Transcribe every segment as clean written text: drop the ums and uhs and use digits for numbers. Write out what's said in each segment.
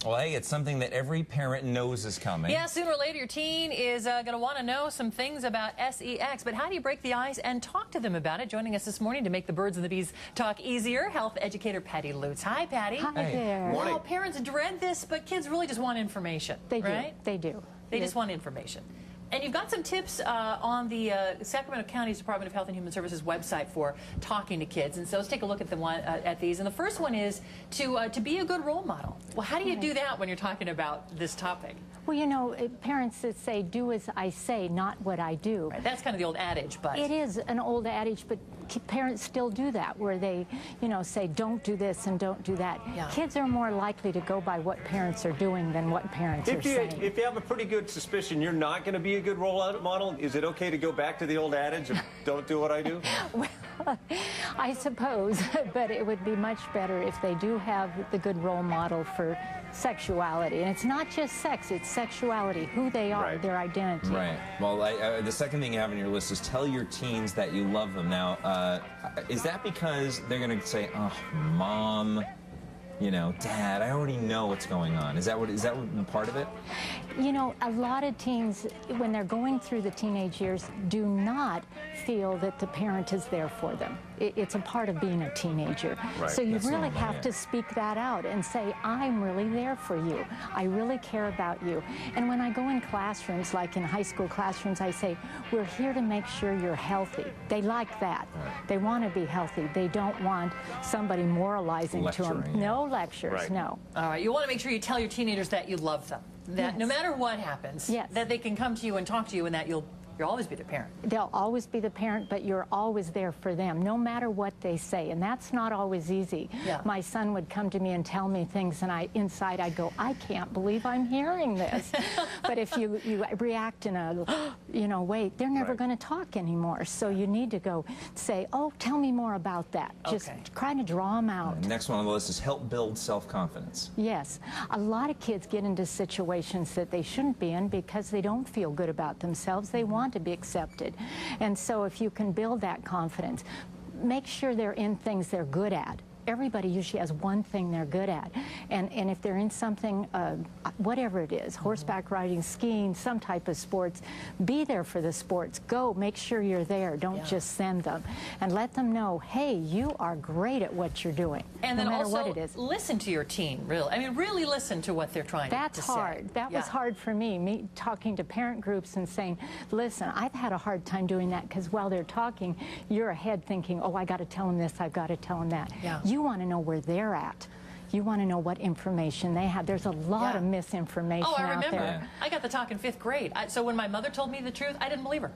Well, hey, it's something that every parent knows is coming. Yeah, sooner or later your teen is going to want to know some things about sex. But how do you break the ice and talk to them about it? Joining us this morning to make the birds and the bees talk easier, health educator Patti Lutz. Hi, Patti. Hi there. Well, parents dread this, but kids really just want information. They do. Right? They do. They just want information. And you've got some tips on the Sacramento County's Department of Health and Human Services website for talking to kids. And so let's take a look at at these. And the first one is to be a good role model. Well, how do you do that when you're talking about this topic? Well, you know, parents that say, do as I say, not what I do. Right, that's kind of the old adage, but... It is an old adage, but parents still do that, where they, you know, say, don't do this and don't do that. Yeah. Kids are more likely to go by what parents are doing than what parents are saying. If you have a pretty good suspicion you're not going to be a good role model, is it okay to go back to the old adage of don't do what I do? Well, I suppose, but it would be much better if they do have the good role model for sexuality. And it's not just sex, it's sexuality, who they are, right. Their identity. Right. Well, the second thing you have on your list is tell your teens that you love them. Now, is that because they're going to say, oh, Mom, you know, Dad, I already know what's going on? Is that part of it? You know, a lot of teens, when they're going through the teenage years, do not feel that the parent is there for them. It's a part of being a teenager. Right. So you That's really normal, have yeah. to speak that out and say, I'm really there for you. I really care about you. And when I go in classrooms, like in high school classrooms, I say, we're here to make sure you're healthy. They like that. Right. They want to be healthy. They don't want somebody moralizing to them. Lecturing, yeah. No lectures, Right. no. All right, you want to make sure you tell your teenagers that you love them. That Yes. no matter what happens, Yes. that they can come to you and talk to you and that you'll always be the parent. They'll always be the parent, but you're always there for them, no matter what they say. And that's not always easy. Yeah. My son would come to me and tell me things, and inside I'd go, I can't believe I'm hearing this. But if you react in a, you know, wait, they're never Right. going to talk anymore. So you need to go say, oh, tell me more about that. Just Okay. trying to draw them out. The next one on the list is help build self-confidence. Yes. A lot of kids get into situations that they shouldn't be in because they don't feel good about themselves. They want to be accepted. And so if you can build that confidence, make sure they're in things they're good at. Everybody usually has one thing they're good at. And if they're in something, whatever it is, horseback riding, skiing, some type of sports, be there for the sports. Go, make sure you're there. Don't just send them. And let them know, hey, you are great at what you're doing, And no then matter also what it is. listen to your teen, really. I mean, really listen to what they're trying That's to say. hard. That was hard for me talking to parent groups and saying, listen, I've had a hard time doing that because while they're talking, you're ahead thinking, oh, I got to tell them this, I've got to tell them that. Yeah. You want to know where they're at. You want to know what information they have. There's a lot of misinformation Oh, I out remember. there. I got the talk in 5th grade. So when my mother told me the truth, I didn't believe her.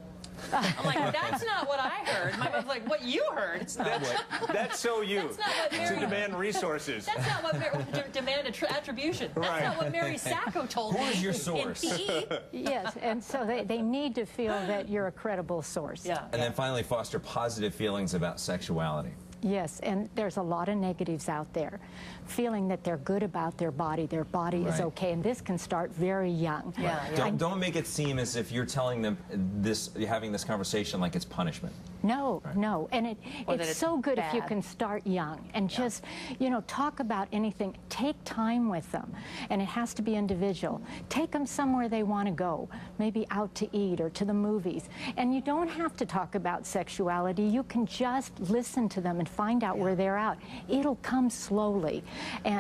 I'm like, that's not what I heard. My mom's like, what you heard? That's so you. That's not what Mary... To demand resources. That's not what demand attribution. That's Right. not what Mary Sacco told me. Who is your source? In PE. Yes, and so they need to feel that you're a credible source. Yeah. And then finally, foster positive feelings about sexuality. Yes, and there's a lot of negatives out there. Feeling that they're good about their body is Right. okay, and this can start very young. Yeah. Don't make it seem as if you're telling them this, having this conversation like it's punishment. No, no, and Or that it's it's so good if you bad. can start young and just, you know, talk about anything. Take time with them, and it has to be individual. Take them somewhere they want to go, maybe out to eat or to the movies. And you don't have to talk about sexuality. You can just listen to them and find out where they're at. It'll come slowly.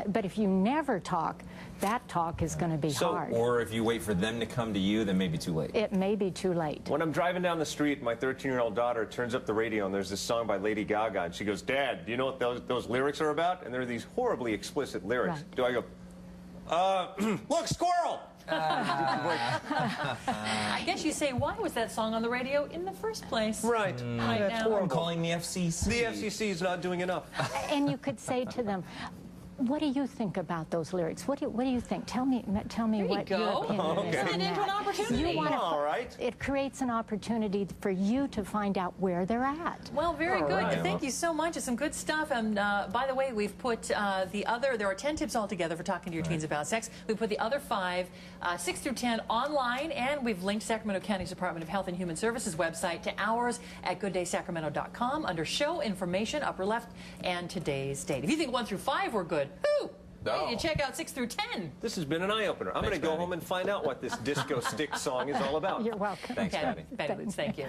But if you never talk, that talk is going to be hard. Or if you wait for them to come to you, then maybe too late. It may be too late. When I'm driving down the street, my 13-year-old daughter turns up the radio and there's this song by Lady Gaga and she goes, Dad, do you know what those lyrics are about? And they're these horribly explicit lyrics. Right. Do I go, look, squirrel! I guess you say, why was that song on the radio in the first place? Right. Right That's now. horrible. I'm calling the FCC. The FCC is not doing enough. And you could say to them, what do you think about those lyrics? What do you think? Tell me you what go. your opinion is Okay. on Turn it into that. an opportunity. You wanna All right. It creates an opportunity for you to find out where they're at. Well, very All good. right. Thank you so much. It's some good stuff. And by the way, we've put there are 10 tips altogether for talking to your teens about sex. We put the other 5, 6 through 10 online, and we've linked Sacramento County's Department of Health and Human Services website to ours at gooddaysacramento.com under show information, upper left, and today's date. If you think 1 through 5 were good, whoo! Hey, you check out 6 through 10. This has been an eye-opener. I'm going to go Patty. home and find out what this disco stick song is all about. You're welcome. Thanks, Patty. Patty Lutz, thank you.